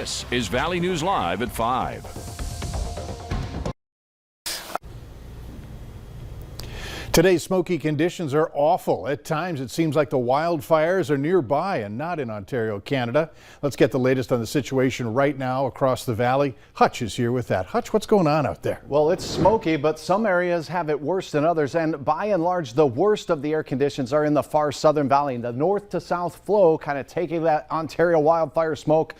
This is Valley News Live at 5. Today's smoky conditions are awful. At times it seems like the wildfires are nearby and not in Ontario, Canada. Let's get the latest on the situation right now across the valley. Hutch is here with that. Hutch, what's going on out there? Well, it's smoky, but some areas have it worse than others. And by and large, the worst of the air conditions are in the far southern valley. The north to south flow kind of taking that Ontario wildfire smoke,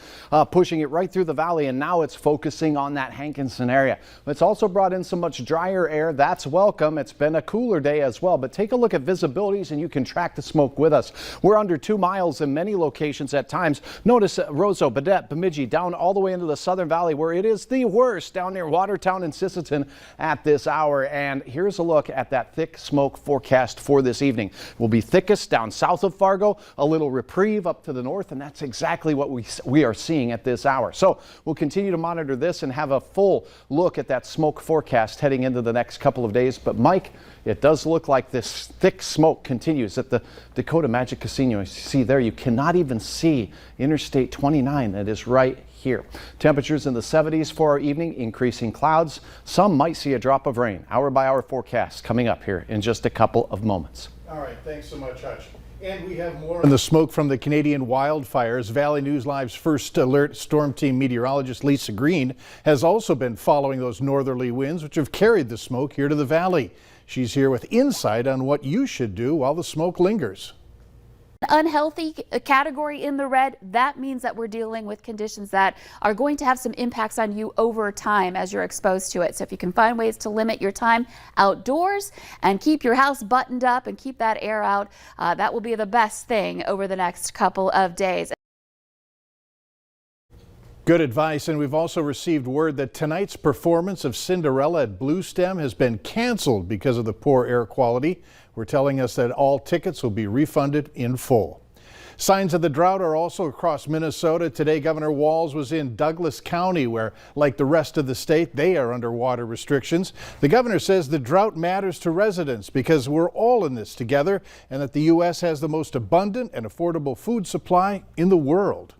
pushing it right through the valley. And now it's focusing on that Hankinson area. It's also brought in some much drier air. That's welcome. It's been a cooler day as well, but take a look at visibilities and you can track the smoke with us. We're under 2 miles in many locations at times. Notice Roseau, Baudette, Bemidji, down all the way into the southern valley where it is the worst down near Watertown and Sisseton at this hour. And here's a look at that thick smoke forecast for this evening. Will be thickest down south of Fargo, a little reprieve up to the north, and that's exactly what we are seeing at this hour. So we'll continue to monitor this and have a full look at that smoke forecast heading into the next couple of days. But Mike, it does look like this thick smoke continues at the Dakota Magic Casino. You see there, you cannot even see Interstate 29 that is right here. Temperatures in the 70s for our evening, increasing clouds. Some might see a drop of rain. Hour by hour forecast coming up here in just a couple of moments. All right, thanks so much, Hutch. And we have more on the smoke from the Canadian wildfires. Valley News Live's first alert storm team meteorologist Lisa Green has also been following those northerly winds which have carried the smoke here to the valley. She's here with insight on what you should do while the smoke lingers. Unhealthy category in the red, that means that we're dealing with conditions that are going to have some impacts on you over time as you're exposed to it. So if you can find ways to limit your time outdoors and keep your house buttoned up and keep that air out, that will be the best thing over the next couple of days. Good advice, and we've also received word that tonight's performance of Cinderella at Bluestem has been canceled because of the poor air quality. We're telling us that all tickets will be refunded in full. Signs of the drought are also across Minnesota. Today, Governor Walz was in Douglas County, where, like the rest of the state, they are under water restrictions. The governor says the drought matters to residents because we're all in this together and that the U.S. has the most abundant and affordable food supply in the world.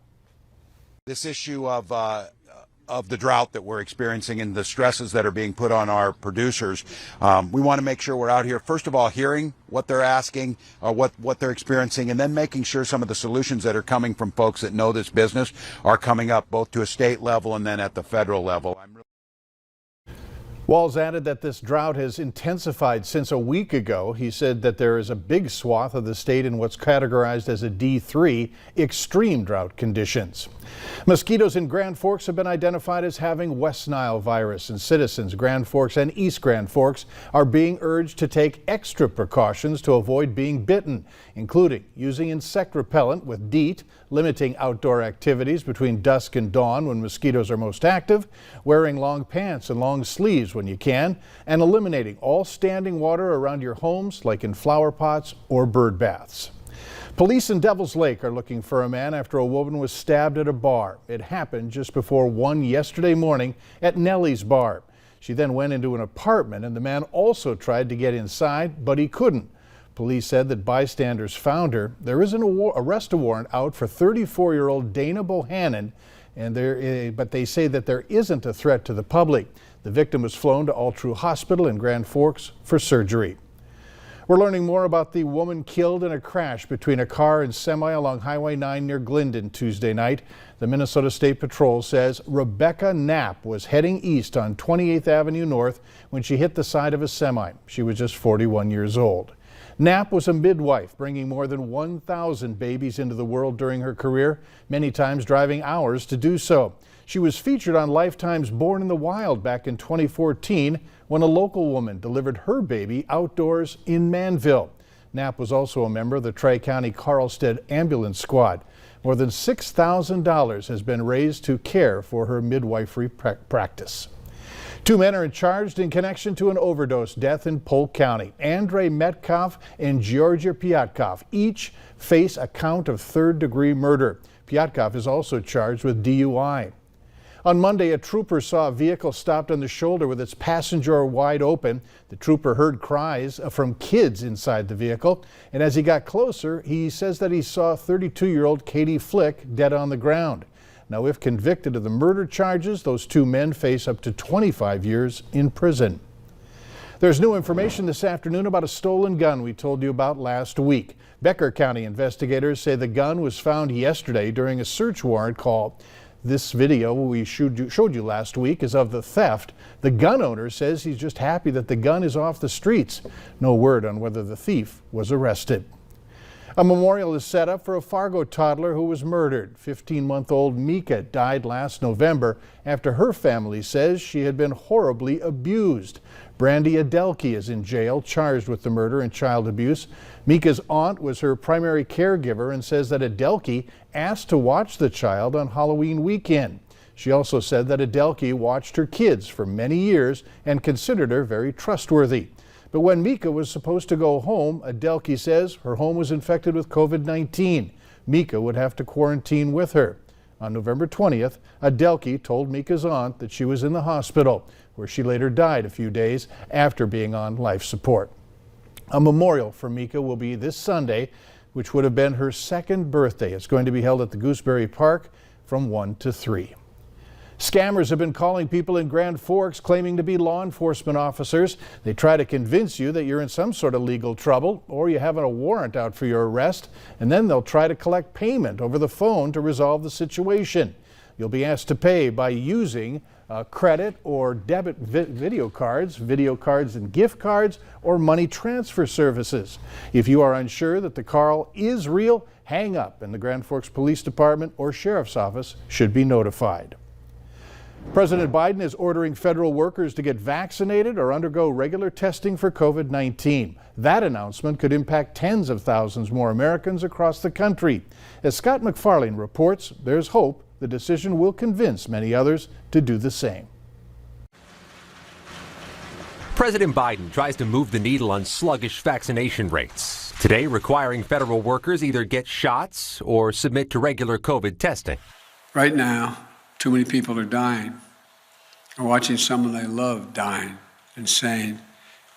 This issue of the drought that we're experiencing and the stresses that are being put on our producers, we want to make sure we're out here, first of all, hearing what they're asking, what they're experiencing, and then making sure some of the solutions that are coming from folks that know this business are coming up both to a state level and then at the federal level. Walz added that this drought has intensified since a week ago. He said that there is a big swath of the state in what's categorized as a D3, extreme drought conditions. Mosquitoes in Grand Forks have been identified as having West Nile virus, and citizens Grand Forks and East Grand Forks are being urged to take extra precautions to avoid being bitten, including using insect repellent with DEET, limiting outdoor activities between dusk and dawn when mosquitoes are most active, wearing long pants and long sleeves when you can, and eliminating all standing water around your homes like in flower pots or bird baths. Police in Devil's Lake are looking for a man after a woman was stabbed at a bar. It happened just before 1 yesterday morning at Nellie's Bar. She then went into an apartment and the man also tried to get inside, but he couldn't. Police said that bystanders found her. There is an arrest warrant out for 34-year-old Dana Bohannon, but they say that there isn't a threat to the public. The victim was flown to All True Hospital in Grand Forks for surgery. We're learning more about the woman killed in a crash between a car and semi along Highway 9 near Glendon Tuesday night. The Minnesota State Patrol says Rebecca Knapp was heading east on 28th Avenue North when she hit the side of a semi. She was just 41 years old. Knapp was a midwife, bringing more than 1,000 babies into the world during her career, many times driving hours to do so. She was featured on Lifetime's Born in the Wild back in 2014 when a local woman delivered her baby outdoors in Manville. Knapp was also a member of the Tri-County Carlstead Ambulance Squad. More than $6,000 has been raised to care for her midwifery practice. 2 men are charged in connection to an overdose death in Polk County. Andrei Metcalf and Georgia Piatkov each face a count of third-degree murder. Piatkov is also charged with DUI. On Monday, a trooper saw a vehicle stopped on the shoulder with its passenger wide open. The trooper heard cries from kids inside the vehicle, and as he got closer, he says that he saw 32-year-old Katie Flick dead on the ground. Now, if convicted of the murder charges, those two men face up to 25 years in prison. There's new information this afternoon about a stolen gun we told you about last week. Becker County investigators say the gun was found yesterday during a search warrant call. This video we showed you last week is of the theft. The gun owner says he's just happy that the gun is off the streets. No word on whether the thief was arrested. A memorial is set up for a Fargo toddler who was murdered. 15-month-old Mika died last November after her family says she had been horribly abused. Brandy Adelke is in jail, charged with the murder and child abuse. Mika's aunt was her primary caregiver and says that Adelke asked to watch the child on Halloween weekend. She also said that Adelke watched her kids for many years and considered her very trustworthy. But when Mika was supposed to go home, Adelke says her home was infected with COVID-19. Mika would have to quarantine with her. On November 20th, Adelke told Mika's aunt that she was in the hospital, where she later died a few days after being on life support. A memorial for Mika will be this Sunday, which would have been her second birthday. It's going to be held at the Gooseberry Park from 1 to 3. Scammers have been calling people in Grand Forks claiming to be law enforcement officers. They try to convince you that you're in some sort of legal trouble or you have a warrant out for your arrest, and then they'll try to collect payment over the phone to resolve the situation. You'll be asked to pay by using credit or debit video cards and gift cards, or money transfer services. If you are unsure that the call is real, hang up, and the Grand Forks Police Department or Sheriff's Office should be notified. President Biden is ordering federal workers to get vaccinated or undergo regular testing for COVID-19. That announcement could impact tens of thousands more Americans across the country. As Scott McFarlane reports, there's hope the decision will convince many others to do the same. President Biden tries to move the needle on sluggish vaccination rates, today requiring federal workers either get shots or submit to regular COVID testing. Right now, too many people are dying, or watching someone they love dying and saying,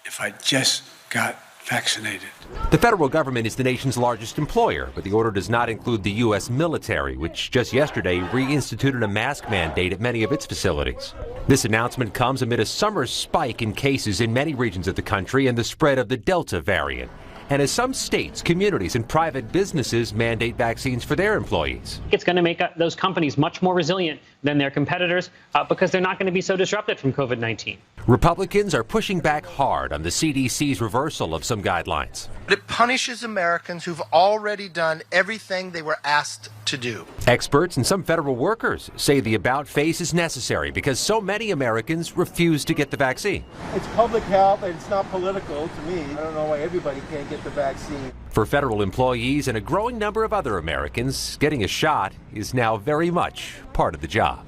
if I just got vaccinated. The federal government is the nation's largest employer, but the order does not include the U.S. military, which just yesterday reinstituted a mask mandate at many of its facilities. This announcement comes amid a summer spike in cases in many regions of the country and the spread of the Delta variant. And as some states, communities, and private businesses mandate vaccines for their employees. It's going to make those companies much more resilient than their competitors because they're not going to be so disrupted from COVID-19. Republicans are pushing back hard on the CDC's reversal of some guidelines. It punishes Americans who've already done everything they were asked to do. Experts and some federal workers say the about face is necessary because so many Americans refuse to get the vaccine. It's public health and it's not political to me. I don't know why everybody can't get the vaccine. For federal employees and a growing number of other Americans, getting a shot is now very much part of the job.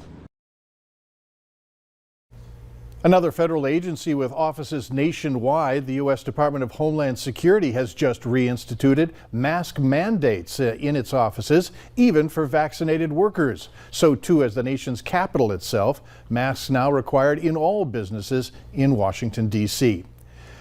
Another federal agency with offices nationwide, the U.S. Department of Homeland Security, has just reinstituted mask mandates in its offices, even for vaccinated workers. So too has the nation's capital itself. Masks now required in all businesses in Washington, D.C.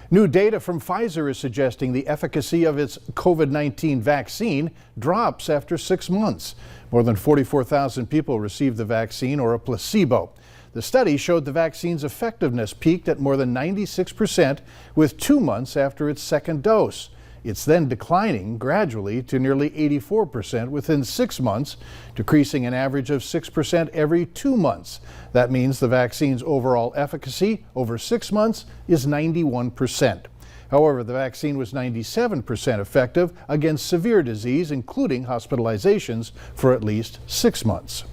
New data from Pfizer is suggesting the efficacy of its COVID-19 vaccine drops after 6 months. More than 44,000 people received the vaccine or a placebo. The study showed the vaccine's effectiveness peaked at more than 96% with 2 months after its second dose. It's then declining gradually to nearly 84% within 6 months, decreasing an average of 6% every 2 months. That means the vaccine's overall efficacy over 6 months is 91%. However, the vaccine was 97% effective against severe disease, including hospitalizations, for at least 6 months.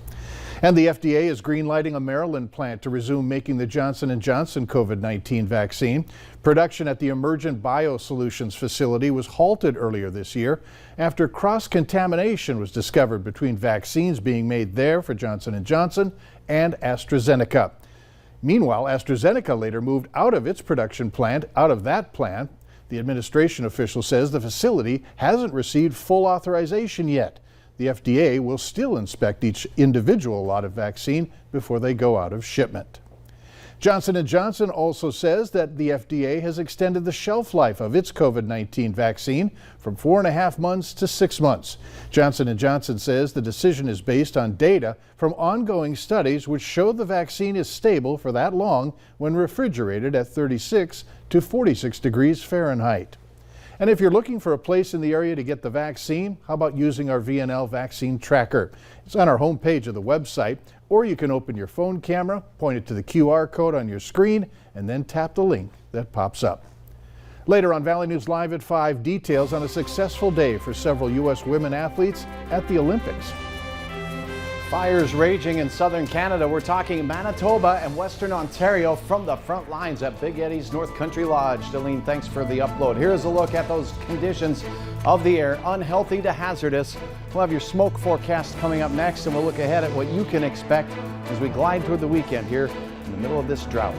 And the FDA is greenlighting a Maryland plant to resume making the Johnson & Johnson COVID-19 vaccine. Production at the Emergent Biosolutions facility was halted earlier this year after cross-contamination was discovered between vaccines being made there for Johnson & Johnson and AstraZeneca. Meanwhile, AstraZeneca later moved out of its production plant out of that plant. The administration official says the facility hasn't received full authorization yet. The FDA will still inspect each individual lot of vaccine before they go out of shipment. Johnson & Johnson also says that the FDA has extended the shelf life of its COVID-19 vaccine from 4.5 months to 6 months. Johnson & Johnson says the decision is based on data from ongoing studies which show the vaccine is stable for that long when refrigerated at 36 to 46 degrees Fahrenheit. And if you're looking for a place in the area to get the vaccine, how about using our VNL vaccine tracker? It's on our homepage of the website, or you can open your phone camera, point it to the QR code on your screen, and then tap the link that pops up. Later on Valley News Live at 5, details on a successful day for several U.S. women athletes at the Olympics. Fires raging in southern Canada. We're talking Manitoba and Western Ontario from the front lines at Big Eddy's North Country Lodge. Delene, thanks for the upload. Here's a look at those conditions of the air, unhealthy to hazardous. We'll have your smoke forecast coming up next, and we'll look ahead at what you can expect as we glide toward the weekend here in the middle of this drought.